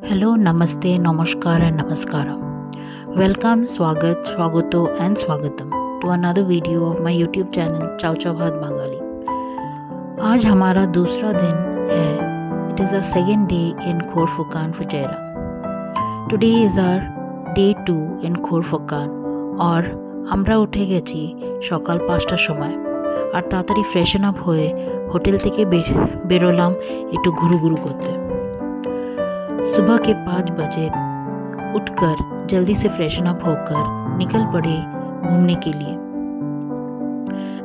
Hello, Namaste, Namaskar and Namaskaram. Welcome, Swagat, Swagato and Swagatam to another video of my YouTube channel Chow Chow Bhat Bengali. आज हमारा दूसरा दिन है. It is our second day in Khorfukkan Fujairah. Today is our day 2 in Khorfukkan और আমরা উঠে গেছি সকাল 5টার সময় আর তাড়াতাড়ি ফ্রেশন আপ হয়ে হোটেল থেকে বেরোলাম একটু ঘুরু করতে. सुबह के 5 बजे उठकर जल्दी से फ्रेशन अप होकर निकल पड़े घूमने के लिए.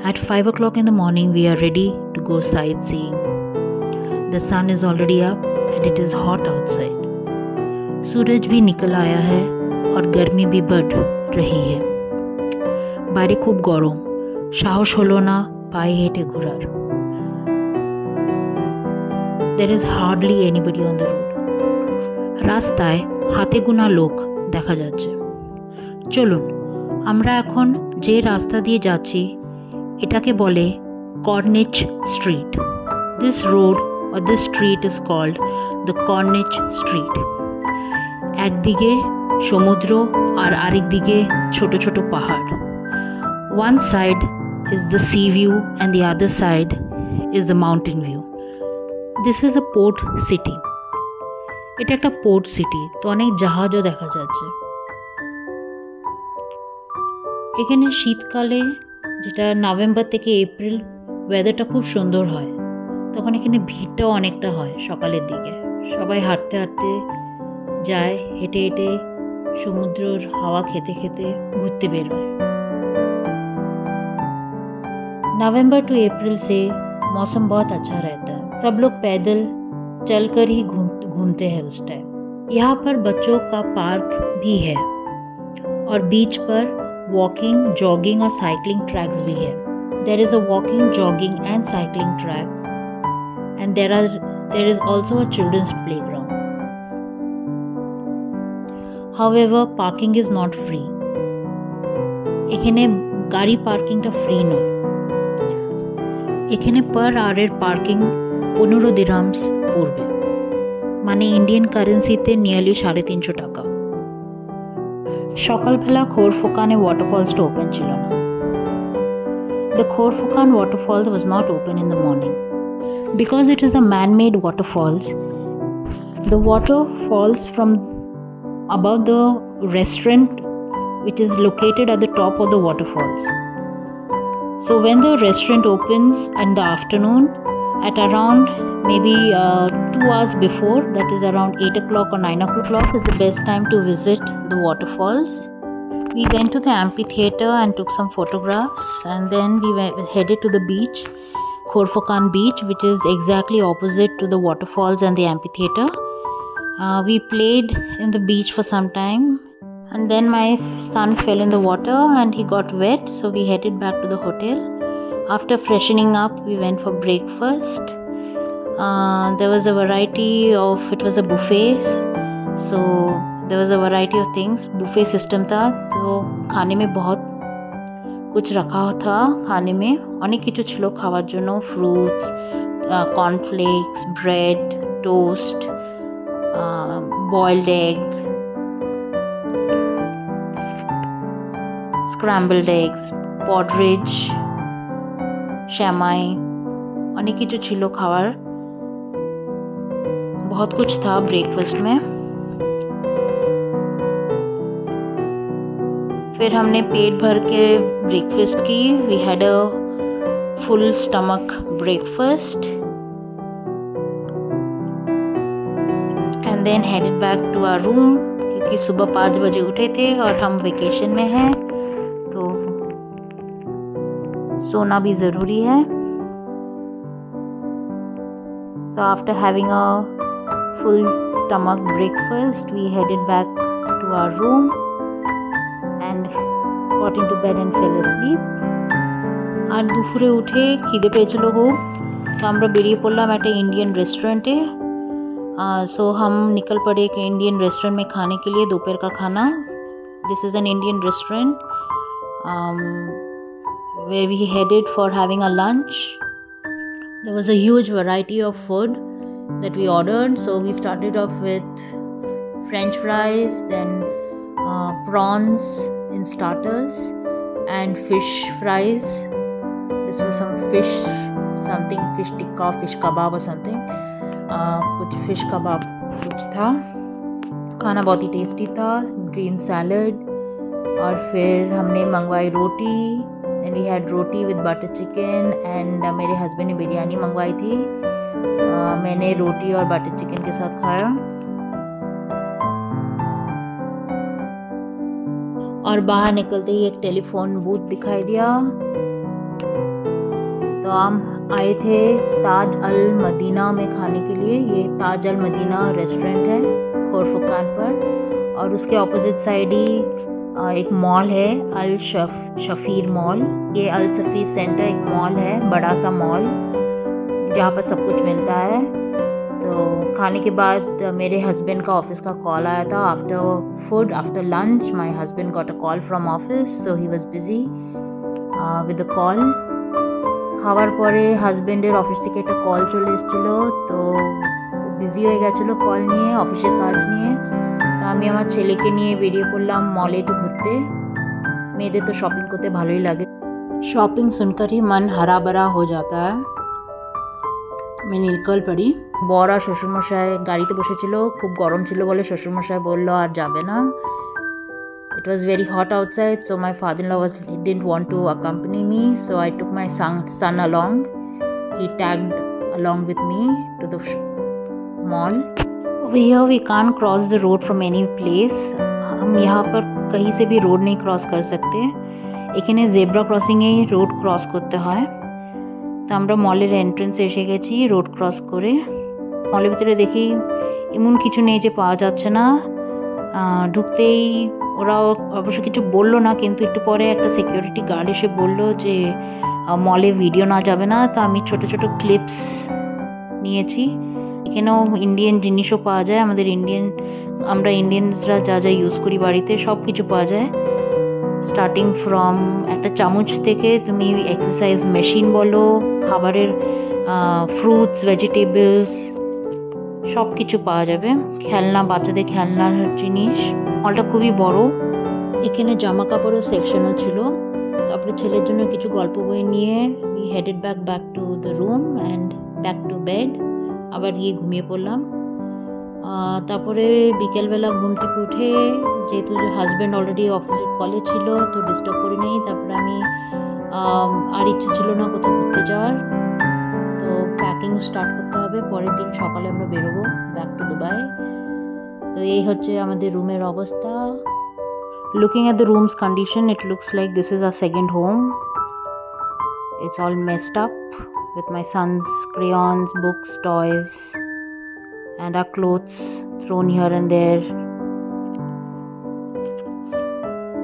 At 5 o'clock in the morning we are ready to go sightseeing. The sun is already up and it is hot outside. सूरज भी निकल आया है और गर्मी भी बढ़ रही है. বাইরে খুব গরম, সাহস হলো না পায়ে হেঁটে ঘোরার. There is hardly anybody on the road. রাস্তায় হাতে গোনা লোক দেখা যাচ্ছে. চলুন আমরা এখন যে রাস্তা দিয়ে যাচ্ছি এটাকে বলে Corniche street. This road or this street is called the Corniche Street. একদিকে সমুদ্র আর আরেক দিকে ছোট ছোট পাহাড়. One side is the sea view and the other side is the mountain view. This is a port city. এটা একটা port city, তো অনেক জাহাজও দেখা যাচ্ছে. এখানে শীতকালে, যেটা নভেম্বর থেকে এপ্রিল, ওয়েদারটা খুব সুন্দর হয়. তখন এখানে ভিড়টাও অনেকটা হয় সকালের দিকে. সবাই হাঁটতে হাঁটতে যায়, হেঁটে হেঁটে সমুদ্রের হাওয়া খেতে খেতে ঘুরতে বের হয়. नवंबर टू अप्रैल से मौसम बहुत अच्छा रहता है. सब लोग पैदल चलकर ही घूमते हैं उस टाइम. यहाँ पर बच्चों का पार्क भी है और बीच पर वॉकिंग, जॉगिंग और साइकिलिंग ट्रैक्स भी है. There is a walking, jogging and cycling track and there is also a children's playground. However parking is not free. এখানে গাড়ি পার্কিংটা ফ্রি নয়. এখানে পার আওয়ারের পার্কিং 15 দিরহামস পড়বে, মানে ইন্ডিয়ান কারেন্সিতে নিয়ারলি 350 টাকা. সকালবেলা খোরফুকানে ওয়াটারফলসটা ওপেন ছিল না. The Khorfukkan waterfall was not open in the morning. Because it is a man-made waterfalls, the water falls from above the restaurant which is located at the top of the waterfalls. So when the restaurant opens in the afternoon, at around maybe 2 hours before, that is around 8 o'clock or 9 o'clock is the best time to visit the waterfalls. We went to the amphitheater and took some photographs, and then we headed to the beach, Khorfukkan beach, which is exactly opposite to the waterfalls and the amphitheater. We played in the beach for some time, and then my son fell in the water and he got wet, so we headed back to the hotel. After freshening up, we went for breakfast. There was a variety of, it was a buffet, so there was a variety of things. Buffet system था, तो खाने में बहुत कुछ रखा था. खाने में অনেক কিছু ছিল খাওয়ার জন্য. Fruits, cornflakes, bread, toast, boiled egg, scrambled eggs, porridge, श्यामाई, অনেক কিছু ছিল খাওয়ার. बहुत कुछ था ब्रेकफास्ट में. फिर हमने पेट भर के ब्रेकफास्ट की. We had a full stomach breakfast and then headed back to our room, क्योंकि सुबह 5 बजे उठे थे और हम वेकेशन में हैं, तो सोना भी ज़रूरी है. So after having a full stomach breakfast, we headed back to our room and got into bed and fell asleep. আর দুপুরে উঠে খিদে পেয়েছিল খুব, তো আমরা বেরিয়ে পড়লাম একটা इंडियन रेस्टोरेंटे. सो हम निकल पड़े एक इंडियन रेस्टोरेंट में खाने के लिए दोपहर का खाना. This is an Indian restaurant where we headed for having a lunch. There was a huge variety of food that we ordered. So we started off with French fries, then prawns in starters, and fish fries. This was some fish, something fish tikka, fish kebab or something. कुछ fish kebab कुछ था. खाना बहुत ही tasty था. Green salad, और फिर हमने मंगवाई रोटी. And we had roti with butter chicken. एंड मेरे हस्बैंड ने बिरयानी मंगवाई थी. मैंने रोटी और बटर चिकन के साथ खाया. और बाहर निकलते ही एक टेलीफोन बूथ दिखाई दिया. तो हम आए थे ताज अल मदीना में खाने के लिए. ये ताज अल मदीना रेस्टोरेंट है खोरफुकान पर, और उसके ऑपोजिट साइड ही एक मॉल है, अल शफीर मॉल. ये अल सफ़ीर सेंटर एक मॉल है, बड़ा सा मॉल जहाँ पर सब कुछ मिलता है. तो खाने के बाद मेरे हस्बैंड का ऑफिस का कॉल आया था. After lunch my husband got a call from office, so he was busy with the call. খাওয়ার পরে হাজব্যান্ডের অফিস থেকে একটা কল চলে এসেছিলো, তো বিজি হয়ে গেছিলো কল নিয়ে, অফিসের কাজ নিয়ে. তো আমি আমার ছেলেকে নিয়ে বেরিয়ে পড়লাম মলে একটু ঘুরতে. মেয়েদের তো শপিং করতে ভালোই লাগে. শপিং सुनकर ही मन हरा भरा हो जाता है. मैं निकल पड़ी. বর আর শ্বশুরমশাই গাড়িতে বসেছিল. খুব গরম ছিল বলে শ্বশুরমশাই বললো আর যাবে না. It was very hot outside, so my father-in-law didn't want to accompany me, so I took my son along. He tagged along with me to the mall. Over here we can't cross the road from any place. हम यहाँ पर कहीं से भी road नहीं cross कर सकते. এখানে জেব্রা ক্রসিংয়ে রোড ক্রস করতে হয়. তো আমরা মলের এন্ট্রেন্সে এসে গেছি রোড ক্রস করে. মলের ভিতরে দেখি এমন কিছু নেই যে পাওয়া যাচ্ছে না. ঢুকতেই ওরা অবশ্য কিছু বললো না, কিন্তু একটু পরে একটা সিকিউরিটি গার্ড এসে বললো যে মলে ভিডিও না যাবে না. তো আমি ছোট ছোট ক্লিপস নিয়েছি. এখানেও ইন্ডিয়ান জিনিসও পাওয়া যায়. আমরা ইন্ডিয়ানসরা যা যা ইউজ করি বাড়িতে সব কিছু পাওয়া যায়. স্টার্টিং ফ্রম একটা চামচ থেকে তুমি এক্সারসাইজ মেশিন বলো, খাবারের ফ্রুটস, ভেজিটেবলস সব কিছু পাওয়া যাবে. খেলনা, বাচ্চাদের খেলনার জিনিস. মলটা খুবই বড়. এখানে জামা কাপড়ের সেকশনও ছিল. তারপরে ছেলের জন্য কিছু গল্প বই নিয়ে we headed back to the room and back to bed. আবার গিয়ে ঘুমিয়ে পড়লাম. তারপরে বিকেলবেলা ঘুম থেকে উঠে, যেহেতু হাজব্যান্ড অলরেডি অফিসের কলে ছিল, তো ডিস্টার্ব করি নেই. তারপরে আমি আর ইচ্ছে ছিল না কোথাও ঘুরতে যাওয়ার. তো প্যাকিং স্টার্ট করতে হবে. পরের দিন সকালে আমরা বেরোবো ব্যাক টু দুবাই. তো এই হচ্ছে আমাদের রুমের অবস্থা. Looking at the room's condition, it looks like this is our second home. It's all messed up with my son's crayons, books, toys, and our clothes thrown here and there.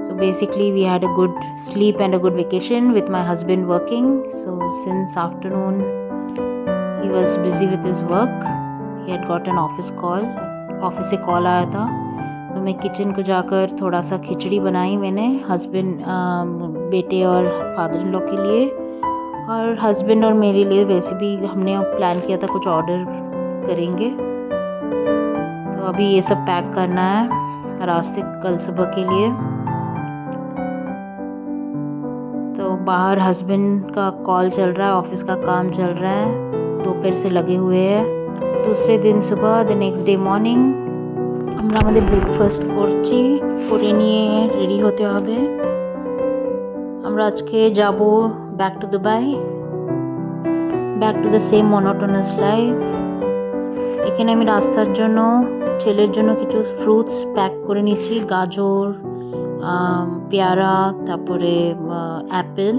So basically we had a good sleep and a good vacation with my husband working. So since afternoon he was busy with his work. He had got an office call. Office से call आया था. तो मैं kitchen को जाकर थोड़ा सा खिचड़ी बनाई मैंने हस्बैंड, बेटे और फादर इन लॉ के लिए. और हस्बैंड और मेरे लिए वैसे भी हमने प्लान किया था कुछ ऑर्डर करेंगे. तो अभी ये सब पैक करना है रास्ते कल सुबह के लिए. तो बाहर हस्बैंड का कॉल चल रहा है, ऑफिस का काम चल रहा है, दोपहर से लगे हुए हैं. दूसरे दिन सुबह, द नेक्स्ट डे मॉर्निং আমরা আমাদের ব্রেকফাস্ট করছি. করে নিয়ে রেডি হতে হবে. আমরা আজকে যাব back to Dubai, back to the same monotonous life. এখানে আমি রাস্তার জন্য ছেলের জন্য কিছু ফ্রুটস প্যাক করে নিচ্ছি. গাজর, পেয়ারা, তারপরে অ্যাপেল,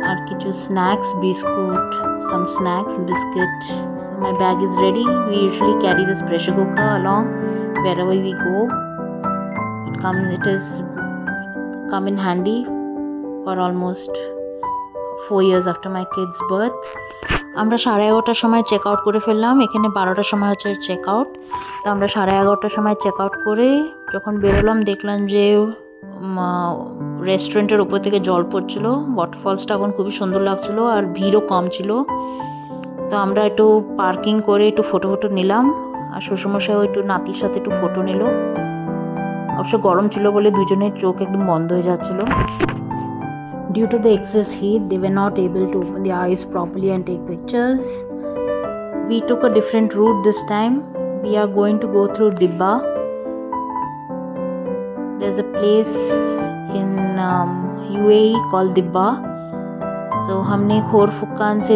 আর কিছু snacks, biscuit, some snacks, biscuit. So my bag is ready. We usually carry this pressure cooker along wherever we go. It has come in handy for almost 4 years after my kids' birth. আমরা 11:30টার সময় check out করে ফেললাম. এখানে 12টার সময় হচ্ছে check out. তো আমরা 11:30টার সময় চেক আউট করে যখন বেরোলাম দেখলাম যে রেস্টুরেন্টের উপর থেকে জল পড়ছিল. ওয়াটারফলসটা এখন খুবই সুন্দর লাগছিল আর ভিড়ও কম ছিল. তো আমরা একটু পার্কিং করে একটু ফটো নিলাম, আর শ্বশুরমশাইও একটু নাতির সাথে একটু ফটো নিল। অবশ্য গরম ছিল বলে দুজনের চোখ একদম বন্ধ হয়ে যাচ্ছিল। Due to the excess heat, they were not able to open their eyes properly and take pictures. We took a different route this time. We are going to go through Dibba. There's a place in UAE called Dibba. So हमने खोर फुकान से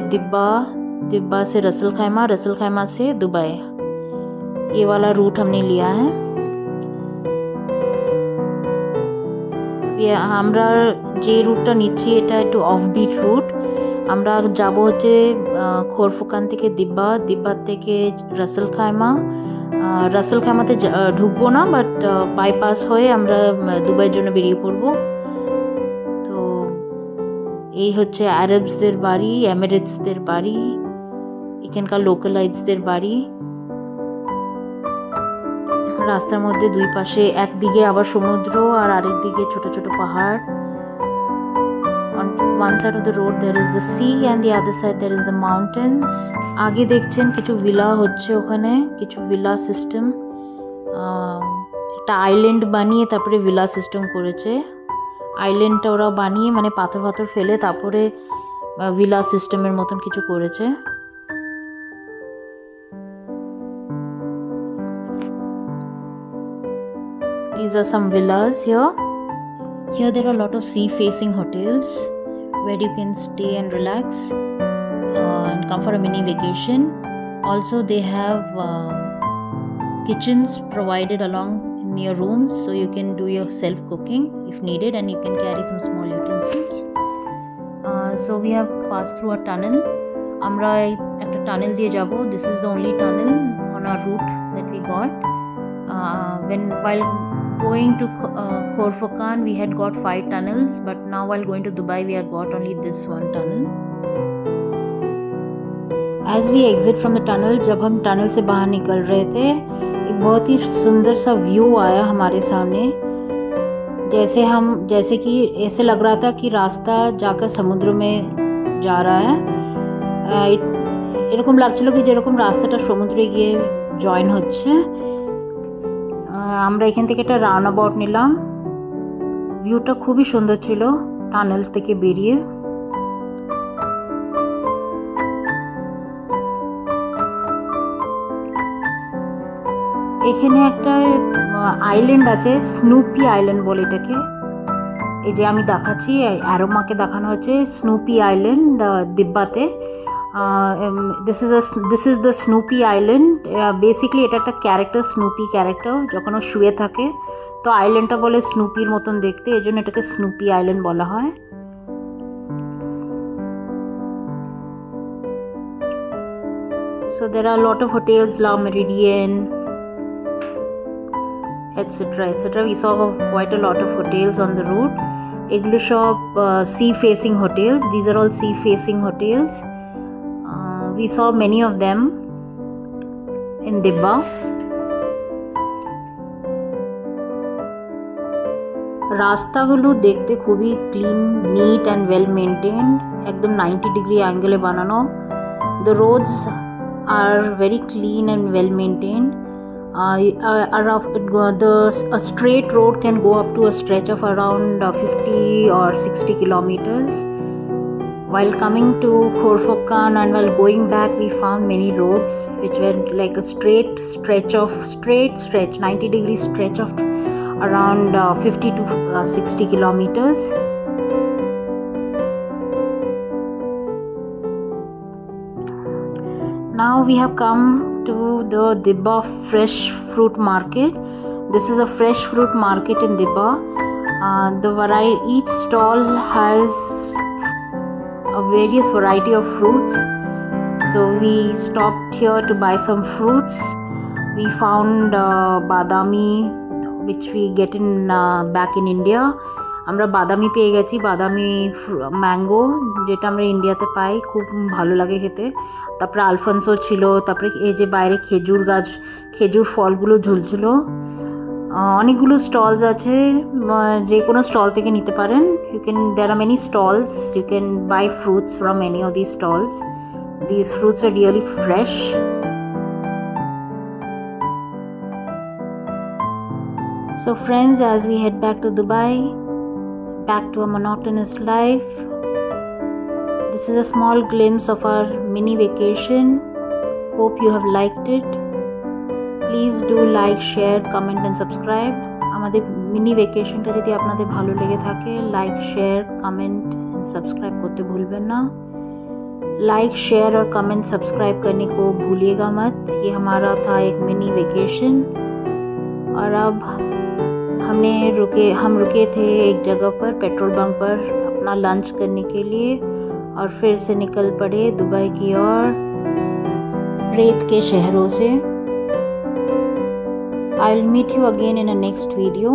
दिब्बा से Russell खैमा से Dubai, ये वाला root हमने लिया है। আমরা যে রুটটা নিচ্ছি এটা একটু অফবিট রুট। আমরা যাব হচ্ছে খোরফুকান থেকে দিব্বা থেকে রাসেল খাইমাতে ঢুকবো না, বাট বাইপাস হয়ে আমরা দুবাইয়ের জন্য বেরিয়ে পড়বো। তো এই হচ্ছে আরবসদের বাড়ি, এমিরেটসদের বাড়ি, এখানকার লোকালাইটসদের বাড়ি। রাস্তার মধ্যে দুই পাশে একদিকে আবার সমুদ্র আর আরেক দিকে ছোট ছোট পাহাড়। On one side of the road there is the sea and the other side there is the mountains. আগে দেখছেন কিছু ভিলা হচ্ছে, ওখানে কিছু ভিলা সিস্টেম, একটা আইল্যান্ড বানিয়ে তারপরে ভিলা সিস্টেম করেছে। আইল্যান্ডটা ওরা বানিয়ে মানে পাথর ফেলে তারপরে ভিলা সিস্টেমের মতন কিছু করেছে। These are some villas here. Here there are a lot of sea-facing hotels where you can stay and relax and come for a mini vacation. Also they have kitchens provided along in your rooms, so you can do your self-cooking if needed, and you can carry some small utensils. So we have passed through a tunnel. Amra ekta tunnel diye jabo. This is the only tunnel on our route that we got. While going to Khorfukkan we had got 5 tunnels, but now while going to Dubai we have got only this one tunnel. As we exit from the tunnel, जब हम tunnel से बाहर निकल रहे थे, एक बहुत ही सुंदर सा व्यू आया हमारे सामने। जैसे कि ऐसे लग रहा था कि रास्ता जाकर समुद्र में जा रहा है। এরকম লাগছিল কি যেরকম রাস্তাটা সমুদ্রে গিয়ে জয়েন হচ্ছে। আমরা এখান থেকে একটা রাউন্ড অ্যাবাউট নিলাম। ভিউটা খুবই সুন্দর ছিল টানেল থেকে বেরিয়ে। এখানে একটা আইল্যান্ড আছে, স্নুপি আইল্যান্ড বলে এটাকে। এই যে আমি দেখাচ্ছি, অ্যারোমাকে দেখানো হচ্ছে Snoopy island দিব্বাতে। this is the Snoopy Island. Basically এটা একটা ক্যারেক্টার, স্নুপি ক্যারেক্টার। যখন ও শুয়ে থাকে তো আইল্যান্ডটা বলে স্নুপির মতন দেখতে, এই জন্য এটাকে স্নুপি আইল্যান্ড বলা হয়। So there are a lot of hotels, La Meridian, etc. We saw quite a lot of hotels on the route. এগুলো সব sea facing hotels. These are all sea facing hotels. We saw many of them in Dibba. রাস্তাগুলো দেখতে খুবই clean, neat and well maintained, একদম 90 degree অ্যাঙ্গেলে বানানো। The roads are very clean and well maintained. A straight road can go up to a stretch of around 50 or 60 kilometers. While coming to Khorfukkan and while going back, we found many roads which were like a straight stretch, 90-degree stretch of around 50 to 60 kilometers. Now we have come to the Dibba Fresh Fruit Market. This is a fresh fruit market in Dibba. Each stall has a various variety of fruits. So we stopped here to buy some fruits. We found badami, which we get in back in India. আমরা বাদামি পেয়ে গেছি, বাদামি mango, যেটা আমরা ইন্ডিয়াতে পাই, খুব ভালো লাগে খেতে। তারপরে আলফানসো ছিল, তারপরে এই যে বাইরে খেজুর গাছ, খেজুর ফলগুলো ঝুলছিল। অনেকগুলো স্টলস আছে, যে কোনো স্টল থেকে নিতে পারেন। There are many stalls, you can buy fruits from any of this stalls. These fruits are really fresh. So friends, as we head back to Dubai, back to a monotonous life, this is a small glimpse of our mini vacation. Hope you have liked it. Please do like, share, comment and subscribe. আমাদের mini ভ্যাকেশনটা যদি আপনাদের ভালো লেগে থাকে, like, share, comment and subscribe करते भूलবেন ना। Like, share और comment subscribe करने को भूलिएगा मत। ये हमारा था एक मिनी वेकेशन। और अब हम रुके थे एक जगह पर, पेट्रोल पंप पर, अपना लंच करने के लिए और फिर से निकल पड़े दुबई की ओर, रेत के शहरों से। I will meet you again in a next video.